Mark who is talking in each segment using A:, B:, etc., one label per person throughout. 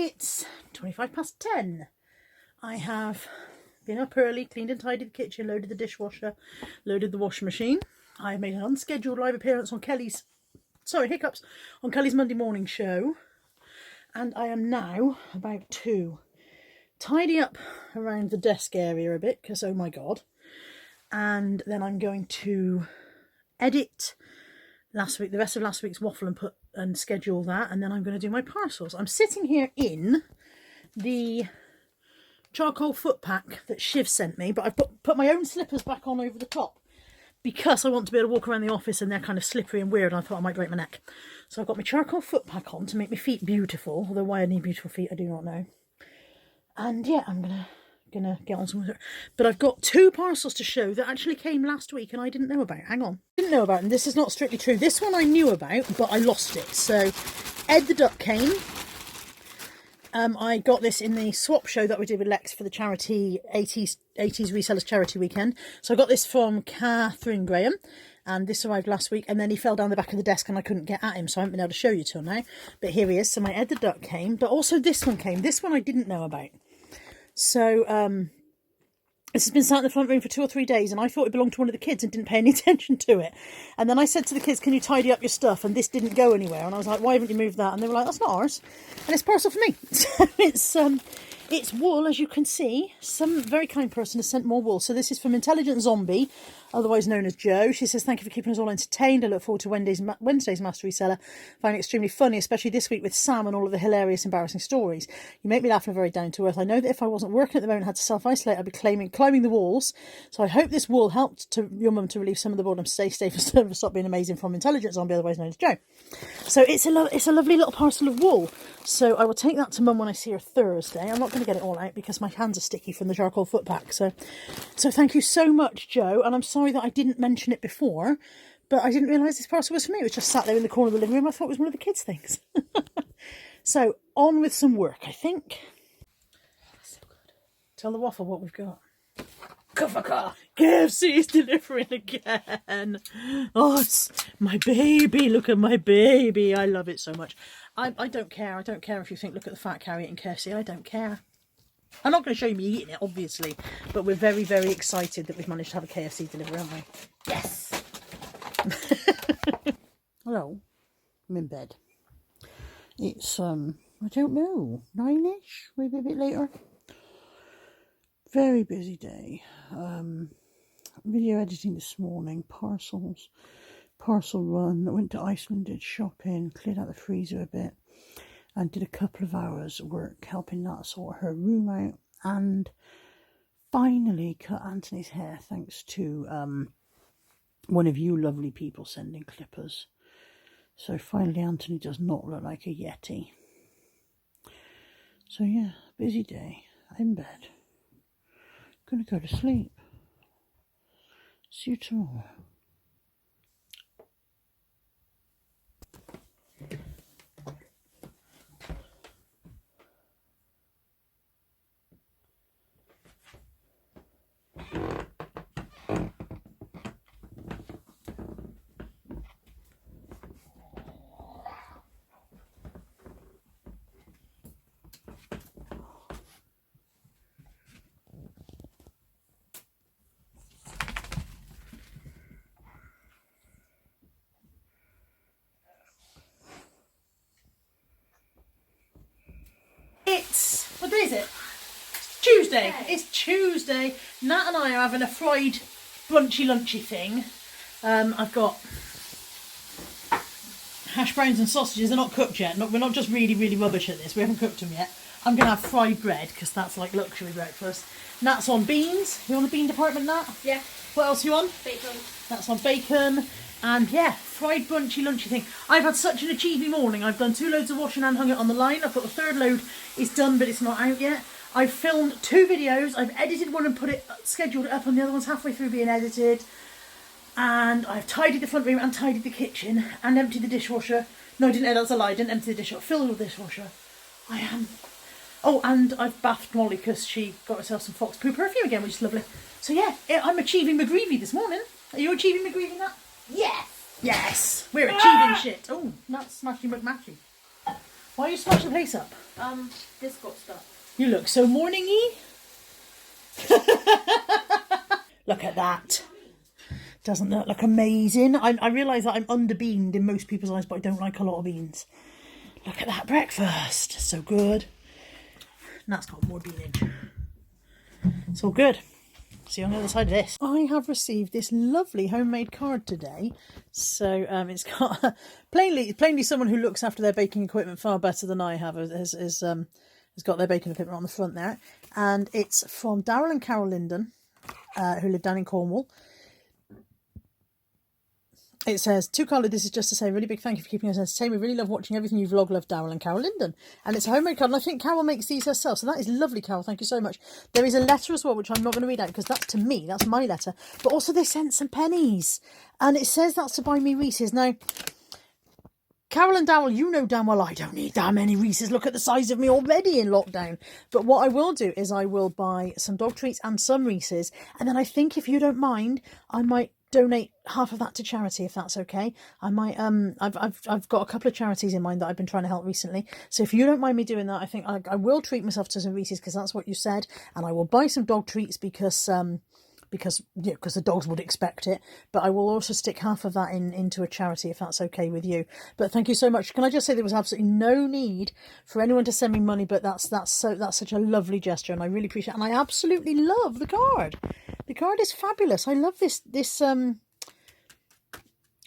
A: It's 10:25. I have been up early, cleaned and tidied the kitchen, loaded the dishwasher, loaded the washing machine. I made an unscheduled live appearance on Kelly's, on Kelly's Monday morning show. And I am now about to tidy up around the desk area a bit, because oh my god. And then I'm going to edit the rest of last week's waffle and schedule that, and then I'm going to do my parcels. I'm sitting here in the charcoal foot pack that Shiv sent me, but I've put my own slippers back on over the top because I want to be able to walk around the office and they're kind of slippery and weird, and I thought I might break my neck. So I've got my charcoal foot pack on to make my feet beautiful, although why I need beautiful feet I do not know. And yeah, I'm gonna get on some with it. But I've got 2 parcels to show that actually came last week and I didn't know about. Hang on. Didn't know about, and this is not strictly true. This one I knew about, but I lost it. So Ed the Duck came. I got this in the swap show that we did with Lex for the charity 80s resellers charity weekend. So I got this from Catherine Graham, and this arrived last week, and then he fell down the back of the desk and I couldn't get at him, so I haven't been able to show you till now. But here he is. So my Ed the Duck came, but also this one came. This one I didn't know about. So this has been sat in the front room for 2 or 3 days, and I thought it belonged to one of the kids and didn't pay any attention to it. And then I said to the kids, can you tidy up your stuff? And this didn't go anywhere. And I was like, why haven't you moved that? And they were like, that's not ours. And it's a parcel for me. So it's wool, as you can see. Some very kind person has sent more wool. So this is from Intelligent Zombie, otherwise known as Jo. She says, thank you for keeping us all entertained. I look forward to Wednesday's Master Reseller. Find it extremely funny, especially this week with Sam and all of the hilarious, embarrassing stories. You make me laugh and are very down to earth. I know that if I wasn't working at the moment and had to self-isolate, I'd be climbing the walls. So I hope this wool helped your mum to relieve some of the boredom. Stay safe and stop being amazing, from Intelligent Zombie, otherwise known as Jo. So it's a lovely little parcel of wool. So I will take that to mum when I see her Thursday. I'm not going to get it all out because my hands are sticky from the charcoal foot pack. So thank you so much, Jo. And I'm sorry that I didn't mention it before, but I didn't realise this parcel was for me. It was just sat there in the corner of the living room. I thought it was one of the kids' things. So on with some work, I think. So good. Tell the waffle what we've got. KFC's delivering again. Oh, it's my baby. Look at my baby. I love it so much. I don't care. I don't care if you think, look at the fat carry eating KFC. I don't care. I'm not going to show you me eating it, obviously, but we're very, very excited that we've managed to have a KFC delivery, aren't we? Yes. Hello. I'm in bed. It's, I don't know, 9-ish, maybe a bit later. Very busy day. Video editing this morning, parcel run. I went to Iceland, did shopping, cleared out the freezer a bit, and did a couple of hours work helping Nat sort her room out, and finally cut Anthony's hair thanks to one of you lovely people sending clippers. So finally Anthony does not look like a yeti. So yeah, busy day. I'm in bed. Gonna go to sleep. See you tomorrow. What day is it? It's Tuesday. It's Tuesday. Nat and I are having a fried brunchy lunchy thing. I've got hash browns and sausages. They're not cooked yet. We're not just really, really rubbish at this. We haven't cooked them yet. I'm going to have fried bread because that's like luxury breakfast. Nat's on beans. You on the bean department, Nat?
B: Yeah.
A: What else are you on?
B: Bacon.
A: Nat's on bacon. And yeah, fried brunchy lunchy thing. I've had such an achieving morning. I've done 2 loads of washing and hung it on the line. I've got the 3rd load. It's done, but it's not out yet. I've filmed 2 videos. I've edited one and scheduled it up, and the other one's halfway through being edited. And I've tidied the front room and tidied the kitchen and emptied the dishwasher. No, I didn't. That's a lie. I didn't empty the dishwasher. Filled the dishwasher. I am. Oh, and I've bathed Molly because she got herself some fox poo perfume again, which is lovely. So yeah, I'm achieving McGreevy this morning. Are you achieving McGreevy, Nat?
B: Yes.
A: Yes. We're achieving shit. Oh, Nat's smashing McMatchy. Why are you smashing the place up?
B: This got stuck.
A: You look so morning-y. Look at that. Doesn't that look amazing? I realise that I'm under-beaned in most people's eyes, but I don't like a lot of beans. Look at that breakfast. So good. And that's got more beanage. It's all good. See you on the other side of this. I have received this lovely homemade card today. So it's got plainly someone who looks after their baking equipment far better than I have has got their baking equipment on the front there. And it's from Daryl and Carol Linden, who live down in Cornwall. It says, to Carla, this is just to say a really big thank you for keeping us entertained. We really love watching everything you vlog. Love, Daryl and Carol Linden. And it's a homemade card, and I think Carol makes these herself. So that is lovely, Carol. Thank you so much. There is a letter as well, which I'm not going to read out because that's to me. That's my letter. But also they sent some pennies. And it says that's to buy me Reese's. Now, Carol and Daryl, you know damn well I don't need that many Reese's. Look at the size of me already in lockdown. But what I will do is I will buy some dog treats and some Reese's. And then I think if you don't mind, I might donate half of that to charity, if that's okay. I might I've got a couple of charities in mind that I've been trying to help recently, so if you don't mind me doing that, I think I will treat myself to some Reese's because that's what you said, and I will buy some dog treats because the dogs would expect it, but I will also stick half of that into a charity if that's okay with you. But thank you so much. Can I just say there was absolutely no need for anyone to send me money, but that's such a lovely gesture, and I really appreciate it. And I absolutely love the card. The card is fabulous. I love this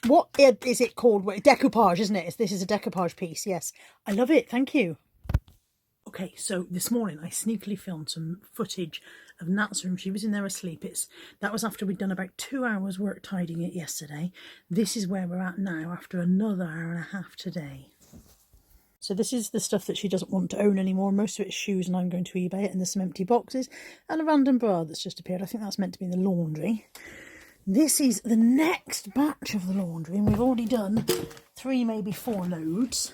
A: what is it called? Decoupage, isn't it? This is a decoupage piece. Yes, I love it. Thank you. Okay, so this morning I sneakily filmed some footage of Nat's room. She was in there asleep. That was after we'd done about 2 hours work tidying it yesterday. This is where we're at now after another hour and a half today. So this is the stuff that she doesn't want to own anymore. Most of it's shoes, and I'm going to eBay it, and there's some empty boxes and a random bra that's just appeared. I think that's meant to be in the laundry. This is the next batch of the laundry, and we've already done 3, maybe 4 loads.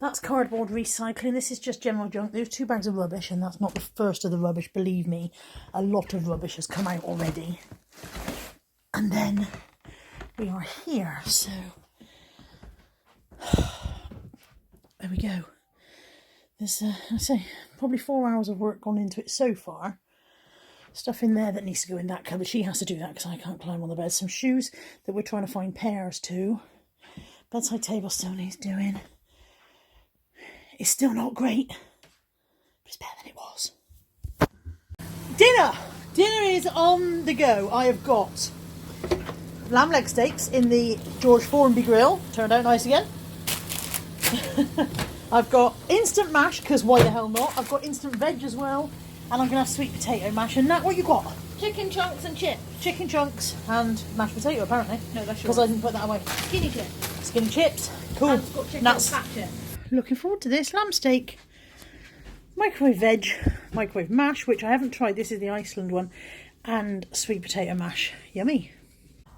A: That's cardboard recycling. This is just general junk. There's 2 bags of rubbish, and that's not the first of the rubbish. Believe me, a lot of rubbish has come out already. And then we are here, so there we go. There's, I say, probably 4 hours of work gone into it so far. Stuff in there that needs to go in that cupboard. She has to do that because I can't climb on the bed. Some shoes that we're trying to find pairs to. Bedside table still needs doing. It's still not great, but it's better than it was. Dinner! Dinner is on the go. I have got lamb leg steaks in the George Formby grill. Turned out nice again. I've got instant mash, because why the hell not? I've got instant veg as well. And I'm going to have sweet potato mash. And Nat, what you got?
B: Chicken chunks and chips.
A: Chicken chunks and mashed potato, apparently.
B: No, that's yours.
A: Because I didn't put that away.
B: Skinny chips.
A: Skinny chips. Cool.
B: And it's got chicken and fat chips.
A: Looking forward to this. Lamb steak. Microwave veg. Microwave mash, which I haven't tried. This is the Iceland one. And sweet potato mash. Yummy.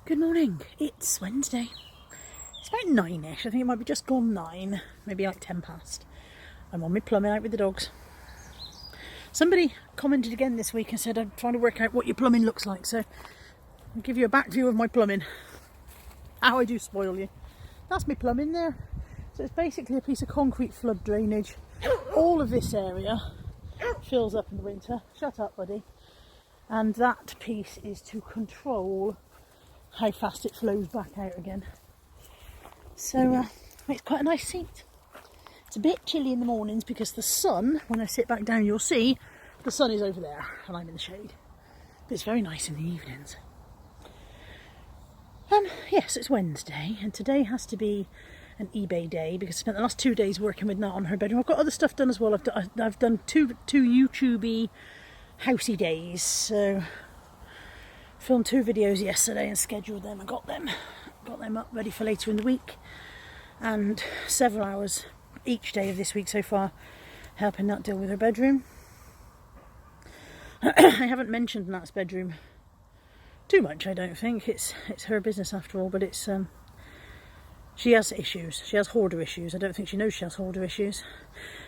A: Good morning. It's Wednesday. It's about 9ish. I think it might be just gone 9. Maybe like 10 past. I'm on my plumbing out with the dogs. Somebody commented again this week and said I'm trying to work out what your plumbing looks like, so I'll give you a back view of my plumbing. How I do spoil you. That's my plumbing there. So it's basically a piece of concrete flood drainage. All of this area fills up in the winter. Shut up, buddy. And that piece is to control how fast it flows back out again. So it's quite a nice seat. It's a bit chilly in the mornings because the sun, when I sit back down you'll see, the sun is over there and I'm in the shade. But it's very nice in the evenings. Yes, it's Wednesday and today has to be an eBay day because I spent the last 2 days working with Nat on her bedroom. I've got other stuff done as well. I've done two YouTube-y, housey days. So filmed 2 videos yesterday and scheduled them and got them up ready for later in the week. And several hours each day of this week so far helping Nat deal with her bedroom. I haven't mentioned Nat's bedroom too much, I don't think. It's her business after all, but it's she has issues. She has hoarder issues. I don't think she knows she has hoarder issues.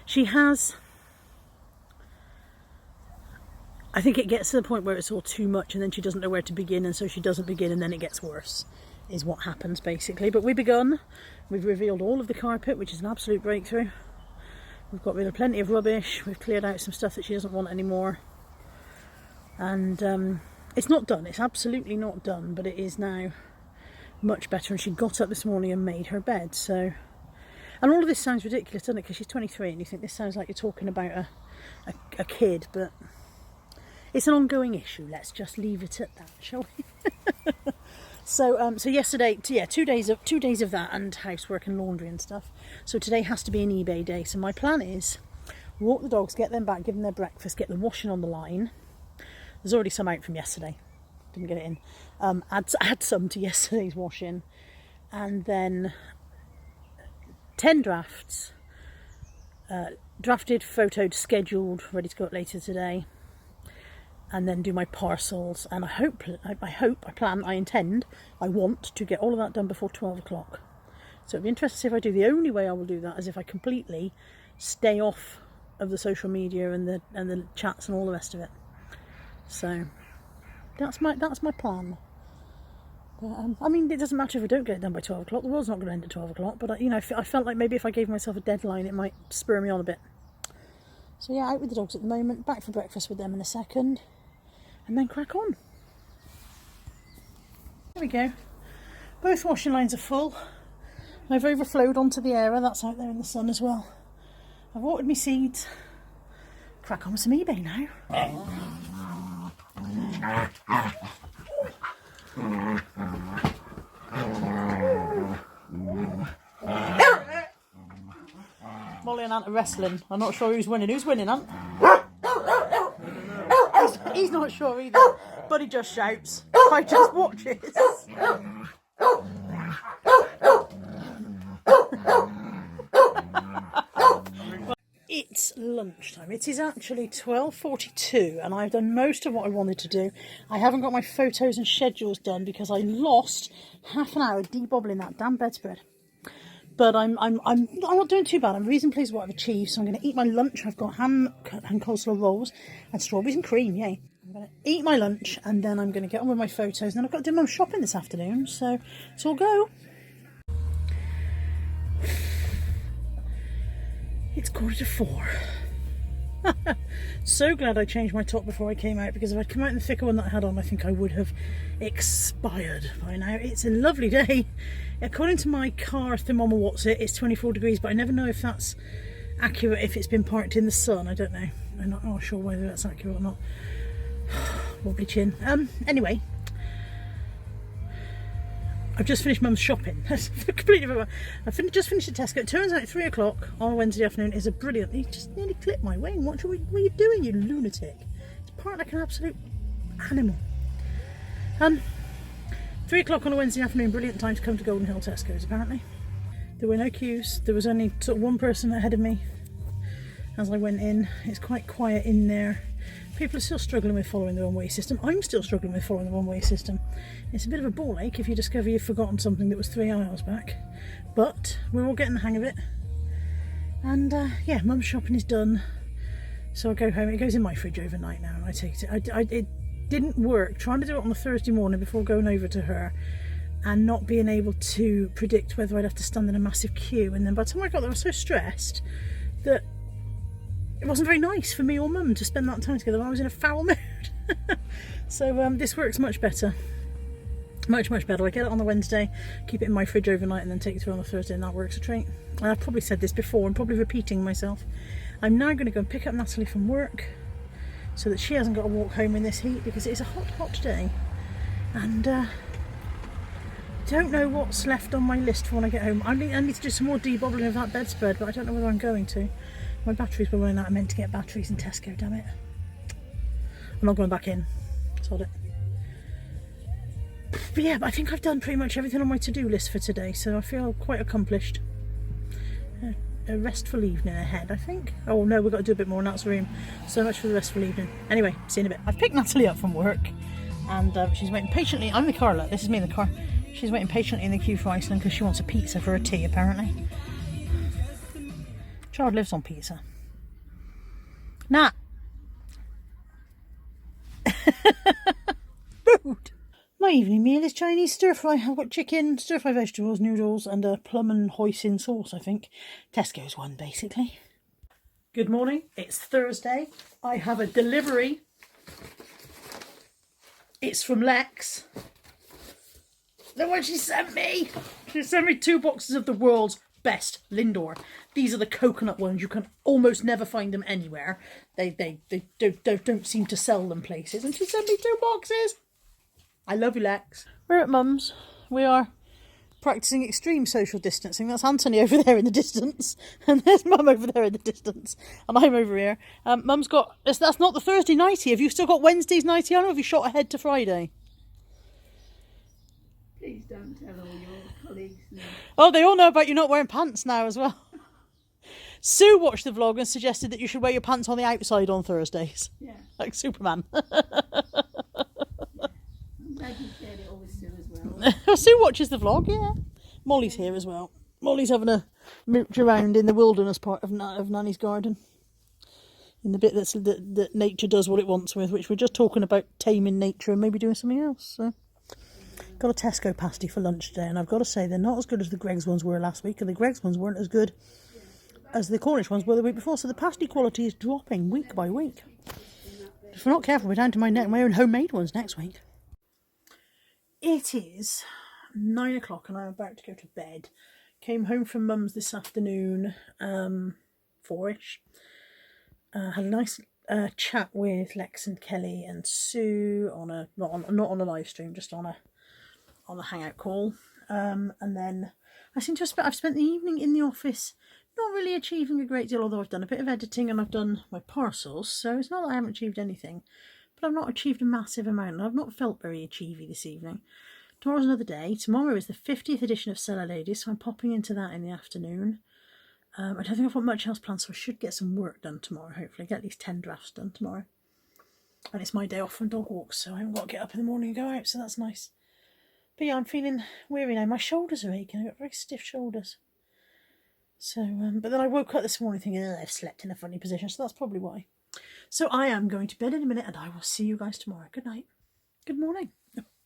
A: She has. I think it gets to the point where it's all too much and then she doesn't know where to begin, and so she doesn't begin and then it gets worse. is what happens basically. But we've begun. We've revealed all of the carpet, which is an absolute breakthrough. We've got rid of plenty of rubbish. We've cleared out some stuff that she doesn't want anymore. And it's not done. It's absolutely not done, but it is now much better. And she got up this morning and made her bed. So, and all of this sounds ridiculous, doesn't it? Because she's 23 and you think this sounds like you're talking about a kid, but it's an ongoing issue. Let's just leave it at that, shall we? So yesterday, 2 days of that and housework and laundry and stuff. So today has to be an eBay day. So my plan is walk the dogs, get them back, give them their breakfast, get the washing on the line. There's already some out from yesterday. Didn't get it in. Add some to yesterday's washing, and then 10 drafts, drafted, photoed, scheduled, ready to go up later today. And then do my parcels, and I want to get all of that done before 12 o'clock. So it'd be interesting to see if I do. The only way I will do that is if I completely stay off of the social media and the chats and all the rest of it. So that's my plan. But, I mean, it doesn't matter if I don't get it done by 12 o'clock. The world's not going to end at 12 o'clock. But I felt like maybe if I gave myself a deadline, it might spur me on a bit. So yeah, out with the dogs at the moment. Back for breakfast with them in a second. And then crack on. There we go. Both washing lines are full. I've overflowed onto the area. That's out there in the sun as well. I've watered my seeds. Crack on with some eBay now. Molly and Ant are wrestling. I'm not sure who's winning. Who's winning, Ant? He's not sure either, but he just shouts. I just watches. It's lunchtime. It is actually 12:42 and I've done most of what I wanted to do. I haven't got my photos and schedules done because I lost half an hour debobbling that damn bedspread. But I'm not doing too bad. I'm reasonably pleased with what I've achieved. So I'm going to eat my lunch. I've got ham and coleslaw rolls and strawberries and cream. Yay! I'm going to eat my lunch and then I'm going to get on with my photos. And then I've got to do my shopping this afternoon. So let's all go. It's 4:45. So glad I changed my top before I came out, because if I'd come out in the thicker one that I had on, I think I would have expired by now. It's a lovely day. According to my car thermometer, it's 24 degrees, but I never know if that's accurate if it's been parked in the sun. I don't know. I'm not sure whether that's accurate or not. Wobbly chin. Anyway, I've just finished Mum's shopping. Completely forgot. Just finished at Tesco. It turns out 3 o'clock on a Wednesday afternoon is a brilliant. You just nearly clipped my wing. What are you doing, you lunatic? It's part like an absolute animal. 3 o'clock on a Wednesday afternoon, brilliant time to come to Golden Hill Tesco's apparently. There were no queues. There was only sort of one person ahead of me as I went in. It's quite quiet in there. People are still struggling with following the one-way system. I'm still struggling with following the one-way system. It's a bit of a ball ache if you discover you've forgotten something that was 3 hours back. But we're all getting the hang of it. And yeah, Mum's shopping is done. So I'll go home. It goes in my fridge overnight now and I take it. It didn't work trying to do it on the Thursday morning before going over to her and not being able to predict whether I'd have to stand in a massive queue. And then by the time I got there, I was so stressed that it wasn't very nice for me or Mum to spend that time together. I was in a foul mood. So this works much better. Much better. I get it on the Wednesday, keep it in my fridge overnight and then take it through on the Thursday, and that works a treat. And I've probably said this before, I'm probably repeating myself. I'm now going to go and pick up Natalie from work so that she hasn't got to walk home in this heat, because it's a hot day. And don't know what's left on my list for when I get home. I need to do some more debobbling of that bedspread, but I don't know whether I'm going to. My batteries were running out. I meant to get batteries in Tesco, damn it. I'm not going back in. Sod it. But yeah, I think I've done pretty much everything on my to-do list for today, so I feel quite accomplished. A restful evening ahead, I think. Oh no, we've got to do a bit more in Nat's room. So much for the restful evening. Anyway, see you in a bit. I've picked Natalie up from work and she's waiting patiently. I'm the car, look. This is me in the car. She's waiting patiently in the queue for Iceland because she wants a pizza for her tea, apparently. Child lives on pizza. Nat! Rude! My evening meal is Chinese stir fry. I've got chicken, stir fry vegetables, noodles, and a plum and hoisin sauce, I think. Tesco's one, basically. Good morning. It's Thursday. I have a delivery. It's from Lex. Look what she sent me. She sent me 2 boxes of the world's best Lindor. These are the coconut ones. You can almost never find them anywhere. They don't seem to sell them places. And she sent me 2 boxes. I love you, Lex. We're at Mum's. We are practicing extreme social distancing. That's Anthony over there in the distance. And there's Mum over there in the distance. And I'm over here. Mum's got... That's not the Thursday nightie. Have you still got Wednesday's nightie on, or have you shot ahead to Friday?
B: Please don't tell all your colleagues now.
A: Oh, they all know about you not wearing pants now as well. Sue watched the vlog and suggested that you should wear your pants on the outside on Thursdays.
B: Yeah.
A: Like Superman.
B: I'm glad you shared it all with Sue as well.
A: Sue watches the vlog, yeah. Molly's here as well. Molly's having a mooch around in the wilderness part of Nanny's garden. In the bit that nature does what it wants with, which we're just talking about taming nature and maybe doing something else. So. Got a Tesco pasty for lunch today, and I've got to say they're not as good as the Greggs ones were last week, and the Greggs ones weren't as good as the Cornish ones were the week before, so the pasty quality is dropping week by week. If we're not careful, we're down to my own homemade ones next week. It is 9 o'clock and I'm about to go to bed. Came home from Mum's this afternoon, 4ish. Had a nice chat with Lex and Kelly and Sue on a not on a live stream, just on a hangout call. And then I seem to have I've spent the evening in the office, not really achieving a great deal, although I've done a bit of editing and I've done my parcels, so it's not that I haven't achieved anything, but I've not achieved a massive amount, and I've not felt very achievey this evening. Tomorrow's another day. Tomorrow is the 50th edition of Cellar Ladies, so I'm popping into that in the afternoon. I don't think I've got much else planned, so I should get some work done tomorrow, hopefully. Get at least 10 drafts done tomorrow. And it's my day off from dog walks, so I haven't got to get up in the morning and go out, so that's nice. But yeah, I'm feeling weary now. My shoulders are aching. I've got very stiff shoulders. So, but then I woke up this morning thinking, I've slept in a funny position, so that's probably why. So I am going to bed in a minute, and I will see you guys tomorrow. Good night. Good morning.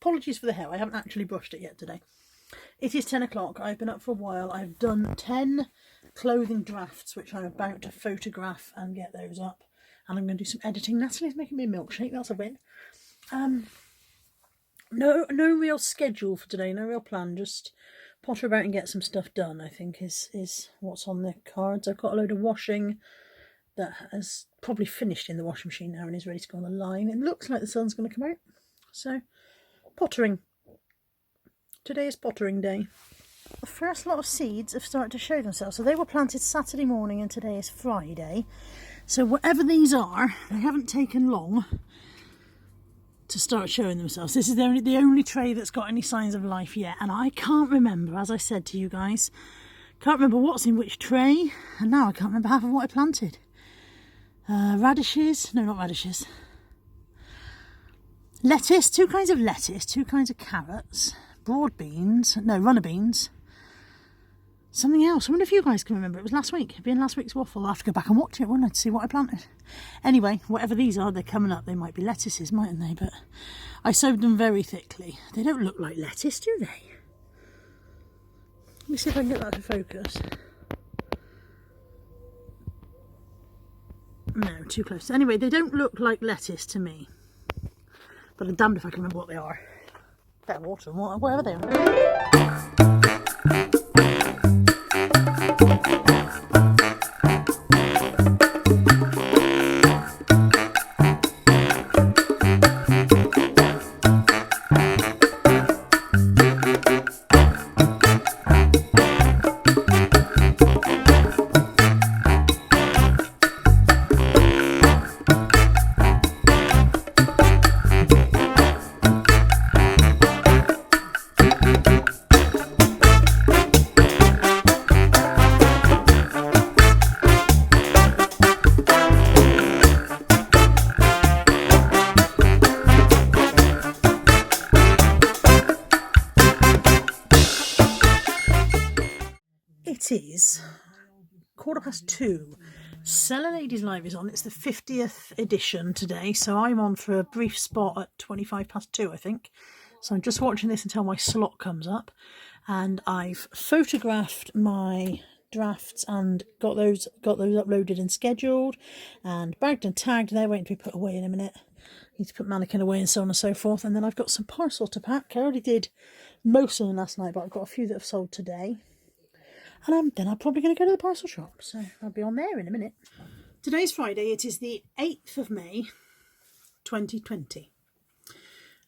A: Apologies for the hair. I haven't actually brushed it yet today. It is 10 o'clock. I've been up for a while. I've done 10 clothing drafts, which I'm about to photograph and get those up. And I'm going to do some editing. Natalie's making me a milkshake. That's a win. No real schedule for today. No real plan. Just potter about and get some stuff done, I think, is what's on the cards. I've got a load of washing that has probably finished in the washing machine now and is ready to go on the line. It looks like the sun's going to come out. So, pottering. Today is pottering day. The first lot of seeds have started to show themselves. So they were planted Saturday morning and today is Friday. So whatever these are, they haven't taken long to start showing themselves. This is the only tray that's got any signs of life yet. And I can't remember, as I said to you guys, can't remember what's in which tray. And now I can't remember half of what I planted. Radishes. No, not radishes. Lettuce. 2 kinds of lettuce. 2 kinds of carrots. Broad beans. No, runner beans. Something else. I wonder if you guys can remember. It was last week. It'd be in last week's waffle. I'll have to go back and watch it, wouldn't I, to see what I planted. Anyway, whatever these are, they're coming up. They might be lettuces, mightn't they? But I sowed them very thickly. They don't look like lettuce, do they? Let me see if I can get that to focus. No, too close. Anyway, they don't look like lettuce to me. But I'm damned if I can remember what they are. Better water them, whatever they are. It is 2:15. Cellar Ladies Live is on. It's the 50th edition today, so I'm on for a brief spot at 2:25, I think. So I'm just watching this until my slot comes up, and I've photographed my drafts and got those uploaded and scheduled and bagged and tagged. They're waiting to be put away in a minute. Need to put mannequin away and so on and so forth. And then I've got some parcels to pack. I already did most of them last night, but I've got a few that have sold today. And then I'm probably going to go to the parcel shop, so I'll be on there in a minute. Today's Friday. It is the 8th of May 2020,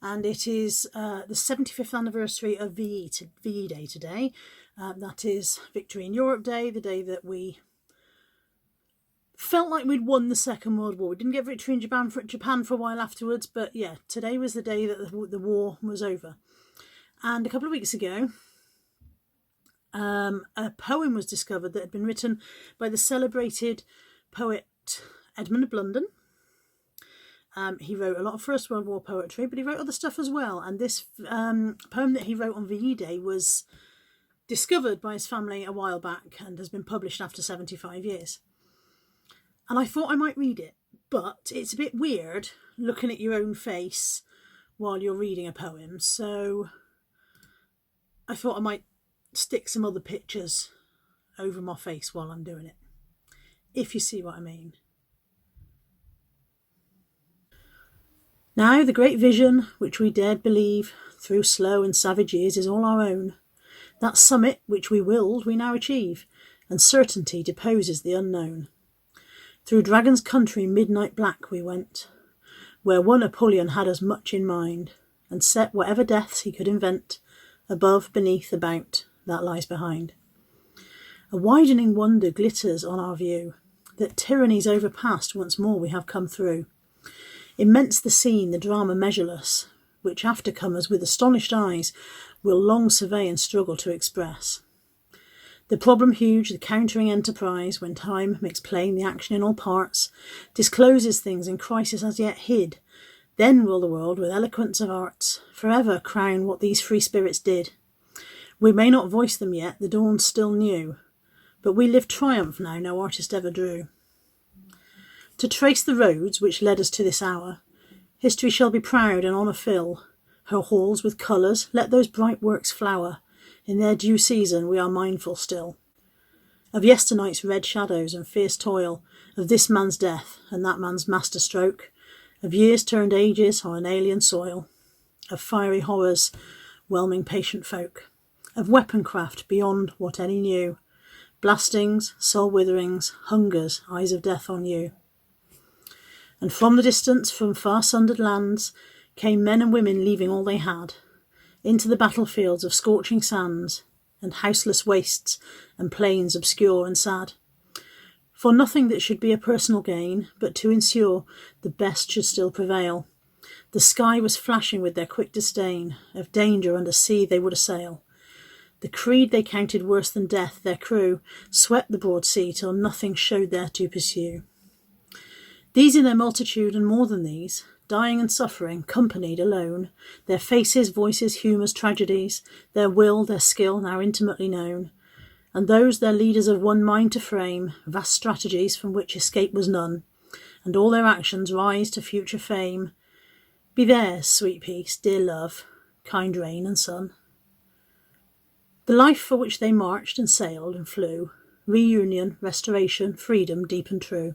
A: and it is the 75th anniversary of VE Day today. That is Victory in Europe Day, the day that we felt like we'd won the Second World War. We didn't get victory in Japan for a while afterwards, but yeah, today was the day that the war was over. And a couple of weeks ago, a poem was discovered that had been written by the celebrated poet Edmund Blunden. He wrote a lot of First World War poetry, but he wrote other stuff as well. And this poem that he wrote on VE Day was discovered by his family a while back and has been published after 75 years. And I thought I might read it, but it's a bit weird looking at your own face while you're reading a poem. So I thought I might stick some other pictures over my face while I'm doing it, if you see what I mean. Now the great vision which we dared believe through slow and savage years is all our own. That summit which we willed we now achieve, and certainty deposes the unknown. Through Dragon's country midnight black we went, where one Apollyon had us much in mind, and set whatever deaths he could invent, above, beneath, about, that lies behind. A widening wonder glitters on our view, that tyrannies overpast once more we have come through. Immense the scene, the drama measureless, which aftercomers with astonished eyes will long survey and struggle to express. The problem huge, the countering enterprise, when time makes plain the action in all parts, discloses things in crisis as yet hid, then will the world, with eloquence of arts, forever crown what these free spirits did. We may not voice them yet, the dawn's still new, but we live triumph now no artist ever drew. To trace the roads which led us to this hour, history shall be proud and honour fill her halls with colours, let those bright works flower. In their due season we are mindful still of yesternight's red shadows and fierce toil, of this man's death and that man's master stroke, of years turned ages on an alien soil, of fiery horrors whelming patient folk, of weaponcraft beyond what any knew, blastings, soul witherings, hungers, eyes of death on you. And from the distance, from far sundered lands, came men and women leaving all they had, into the battlefields of scorching sands, and houseless wastes, and plains obscure and sad. For nothing that should be a personal gain, but to ensure the best should still prevail. The sky was flashing with their quick disdain, of danger under sea they would assail. The creed they counted worse than death, their crew, swept the broad sea till nothing showed there to pursue. These in their multitude, and more than these, dying and suffering, companied alone, their faces, voices, humours, tragedies, their will, their skill, now intimately known, and those their leaders of one mind to frame, vast strategies from which escape was none, and all their actions rise to future fame. Be theirs, sweet peace, dear love, kind rain and sun. The life for which they marched and sailed and flew, reunion, restoration, freedom deep and true.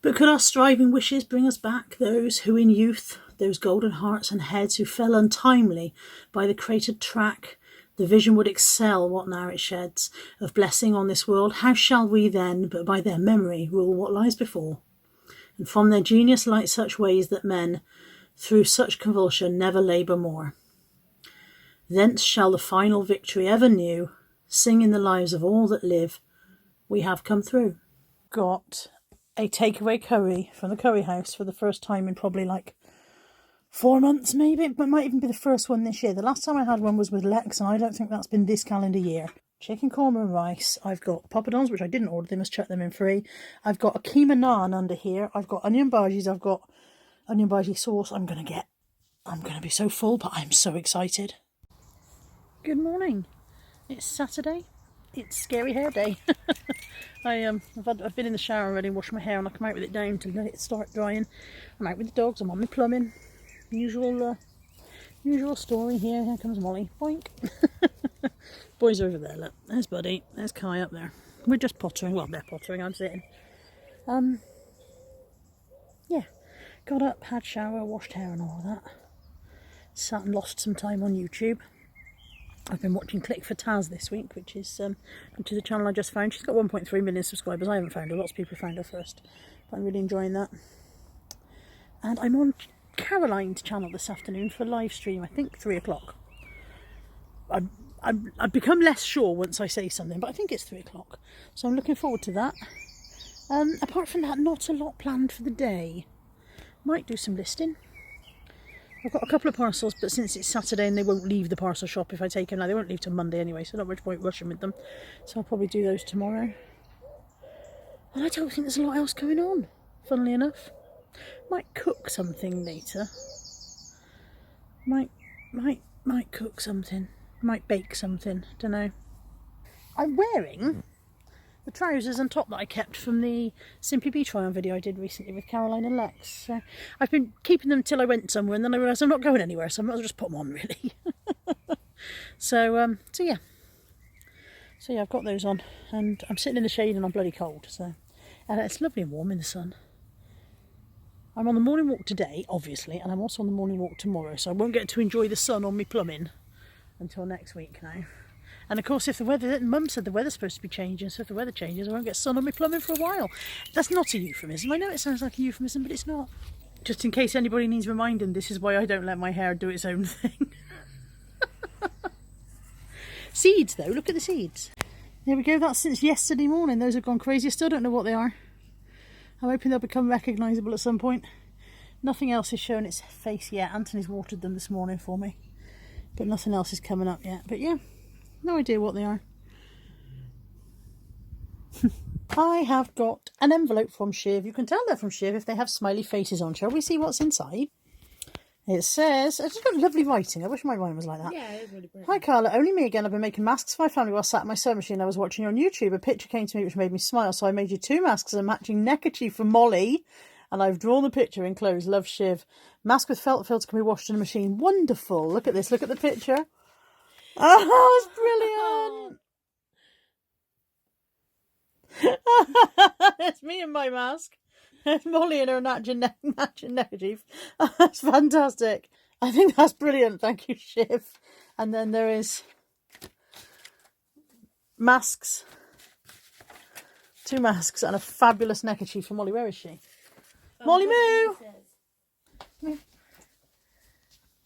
A: But could our striving wishes bring us back those who in youth, those golden hearts and heads who fell untimely by the cratered track, the vision would excel what now it sheds of blessing on this world? How shall we then, but by their memory, rule what lies before? And from their genius light such ways that men, through such convulsion, never labour more. Thence shall the final victory ever new sing in the lives of all that live, we have come through. Got a takeaway curry from the curry house for the first time in probably like 4 months maybe, but it might even be the first one this year. The last time I had one was with Lex, and I don't think that's been this calendar year. Chicken korma and rice. I've got poppadoms, which I didn't order, they must chuck them in free. I've got a keema naan under here. I've got onion bhajis, I've got onion bhaji sauce. I'm going to be so full, but I'm so excited. Good morning. It's Saturday. It's scary hair day. I've been in the shower already, washed my hair, and I come out with it down to let it start drying. I'm out with the dogs, I'm on my plumbing. Usual Usual story here. Here comes Molly. Boink. Boys are over there, look. There's Buddy. There's Kai up there. We're just pottering. Well, they're pottering. I'm sitting. Yeah. Got up, had shower, washed hair and all of that. Sat and lost some time on YouTube. I've been watching Click for Taz this week, which is a channel I just found. She's got 1.3 million subscribers. I haven't found her. Lots of people found her first. But I'm really enjoying that. And I'm on Caroline's channel this afternoon for a live stream, I think 3 o'clock. I've become less sure once I say something, but I think it's 3 o'clock. So I'm looking forward to that. Apart from that, not a lot planned for the day. Might do some listing. I've got a couple of parcels, but since it's Saturday and they won't leave the parcel shop if I take them now, they won't leave till Monday anyway, so not much point rushing with them. So I'll probably do those tomorrow. And I don't think there's a lot else going on, funnily enough. Might cook something later. Might cook something. Might bake something. Don't know. I'm wearing the trousers and top that I kept from the Simply Be try on video I did recently with Caroline and Lex. So I've been keeping them till I went somewhere, and then I realised I'm not going anywhere, so I might as well just put them on, really. So yeah, I've got those on, and I'm sitting in the shade and I'm bloody cold. So, and it's lovely and warm in the sun. I'm on the morning walk today, obviously, and I'm also on the morning walk tomorrow, so I won't get to enjoy the sun on me plumbing until next week now. And of course, if the weather, Mum said the weather's supposed to be changing, so if the weather changes, I won't get sun on my plumbing for a while. That's not a euphemism. I know it sounds like a euphemism, but it's not. Just in case anybody needs reminding, this is why I don't let my hair do its own thing. Seeds, though. Look at the seeds. There we go. That's since yesterday morning. Those have gone crazy. I still don't know what they are. I'm hoping they'll become recognisable at some point. Nothing else is showing its face yet. Anthony's watered them this morning for me, but nothing else is coming up yet. But yeah, no idea what they are. I have got an envelope from Shiv. You can tell they're from Shiv if they have smiley faces on. Shall we see what's inside? It says, it's just got lovely writing. I wish my writing was like that.
B: Yeah, it's really brilliant.
A: Hi Carla, only me again. I've been making masks for my family while sat at my sewing machine. I was watching you on YouTube. A picture came to me which made me smile, so I made you 2 masks and a matching neckerchief for Molly. And I've drawn the picture enclosed. Love, Shiv. Mask with felt filter can be washed in a machine. Wonderful. Look at this. Look at the picture. Oh, it's brilliant. It's me and my mask. It's Molly in her matching neckerchief. That's fantastic. I think that's brilliant. Thank you, Shiv. And then there is masks. 2 masks and a fabulous neckerchief for Molly. Where is she? Molly Moo!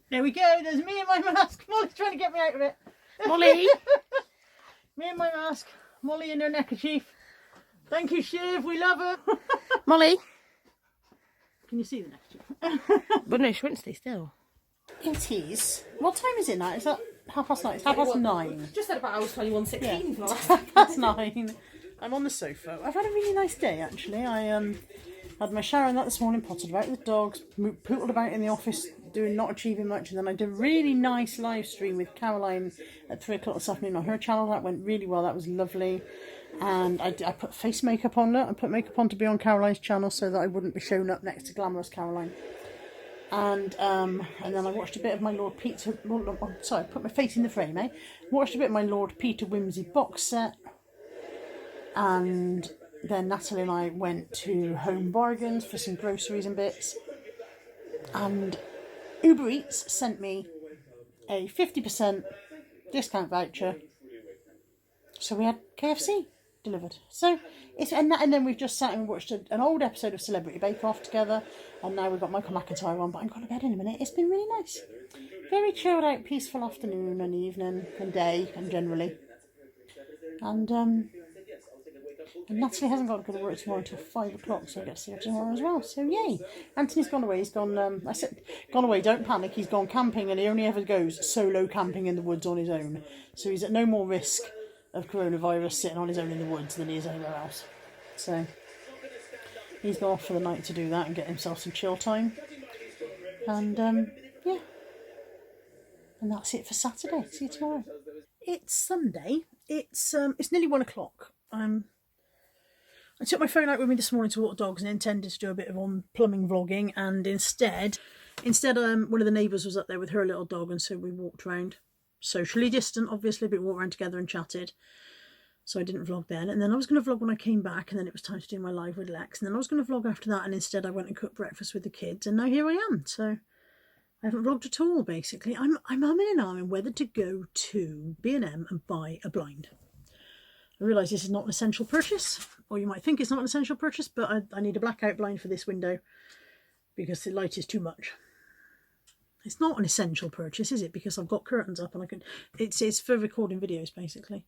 A: There we go. There's me and my mask. Molly's trying to get me out of it.
B: Molly!
A: Me and my mask. Molly in her neckerchief. Thank you, Shiv. We love her.
B: Molly!
A: Can you see the neckerchief?
B: But no, she won't stay still.
A: It is. What time is it now? Is that 9:30? It's 9:30.
B: Just said about hours 21:16.
A: Yeah. That's 9. I'm on the sofa. I've had a really nice day, actually. I had my shower and that this morning, potted about with the dogs, pootled about in the office, not achieving much, and then I did a really nice live stream with Caroline at 3 o'clock this afternoon on her channel. That went really well. That was lovely. And I put face makeup on it. I put makeup on to be on Caroline's channel so that I wouldn't be shown up next to glamorous Caroline. And then I watched a bit of my Lord Peter. Sorry, put my face in the frame, eh? Watched a bit of my Lord Peter Whimsy box set. And then Natalie and I went to Home Bargains for some groceries and bits. And Uber Eats sent me a 50% discount voucher. So we had KFC delivered. So and then we've just sat and watched an old episode of Celebrity Bake Off together, and now we've got Michael McIntyre on. But I'm going to bed in a minute. It's been really nice, very chilled out, peaceful afternoon and evening and day and generally. And Natalie hasn't got to go to work tomorrow until 5 o'clock, so I get to see her tomorrow as well. So yay! Anthony's gone away. He's gone. I said, gone away. Don't panic. He's gone camping, and he only ever goes solo camping in the woods on his own. So he's at no more risk of coronavirus sitting on his own in the woods than he is anywhere else. So he's gone off for the night to do that and get himself some chill time. And yeah, and that's it for Saturday. See you tomorrow. It's Sunday. It's nearly 1 o'clock. I took my phone out with me this morning to walk dogs and intended to do a bit of plumbing vlogging, and instead Instead, one of the neighbours was up there with her little dog, and so we walked around, socially distant obviously, but we walked around together and chatted. So I didn't vlog then. And then I was going to vlog when I came back, and then it was time to do my live with Lex. And then I was going to vlog after that, and instead I went and cooked breakfast with the kids. And now here I am. So I haven't vlogged at all, basically. I'm umming and ahhing whether to go to B&M and buy a blind. I realise this is not an essential purchase, or you might think it's not an essential purchase, but I need a blackout blind for this window because the light is too much. It's not an essential purchase, is it? Because I've got curtains up and I can... It's for recording videos, basically.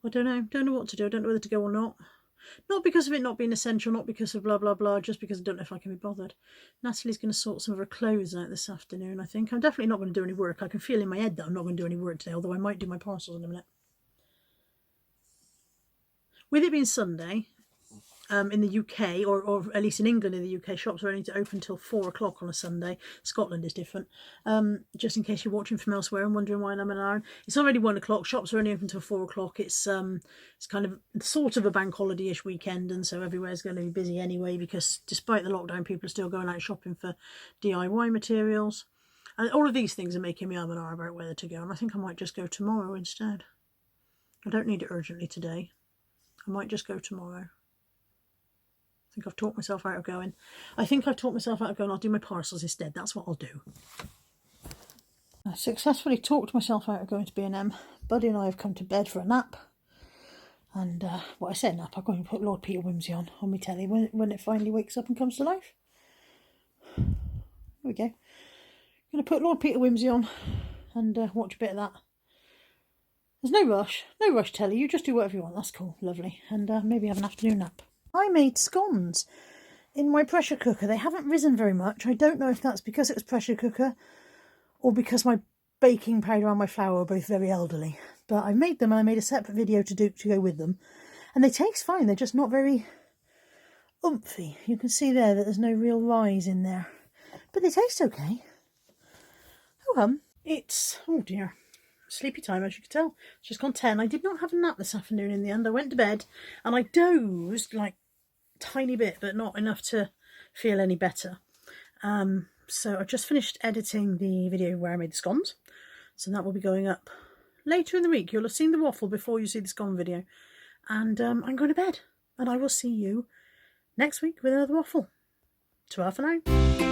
A: I don't know what to do. I don't know whether to go or not. Not because of it not being essential, not because of blah blah blah, just because I don't know if I can be bothered. Natalie's going to sort some of her clothes out this afternoon, I think. I'm definitely not going to do any work. I can feel in my head that I'm not going to do any work today, although I might do my parcels in a minute. With it being Sunday, in the UK, or at least in England, in the UK, shops are only to open till 4 o'clock on a Sunday. Scotland is different. Just in case you're watching from elsewhere and wondering why I'm an hour. It's already 1 o'clock. Shops are only open till 4 o'clock. It's kind of sort of a bank holiday-ish weekend, and so everywhere's going to be busy anyway, because despite the lockdown, people are still going out shopping for DIY materials. And all of these things are making me an hour about whether to go, and I think I might just go tomorrow instead. I don't need it urgently today. I might just go tomorrow. I think I've talked myself out of going. I'll do my parcels instead. That's what I'll do. I successfully talked myself out of going to B&M. Buddy and I have come to bed for a nap. And, well, I said nap. I'm going to put Lord Peter Wimsey on my telly when it finally wakes up and comes to life. There we go. I'm going to put Lord Peter Wimsey on and watch a bit of that. There's no rush. No rush, telly. You just do whatever you want. That's cool. Lovely. And maybe have an afternoon nap. I made scones in my pressure cooker. They haven't risen very much. I don't know if that's because it was pressure cooker or because my baking powder and my flour are both very elderly. But I made them, and I made a separate video to go with them. And they taste fine. They're just not very oomphy. You can see there that there's no real rise in there. But they taste okay. Oh, it's, oh dear, sleepy time, as you can tell. It's just gone 10. I did not have a nap this afternoon in the end. I went to bed and I dozed like tiny bit, but not enough to feel any better. So I've just finished editing the video where I made the scones, so that will be going up later in the week. You'll have seen the waffle before you see the scone video, and I'm going to bed, and I will see you next week with another waffle. Ta-ra for now.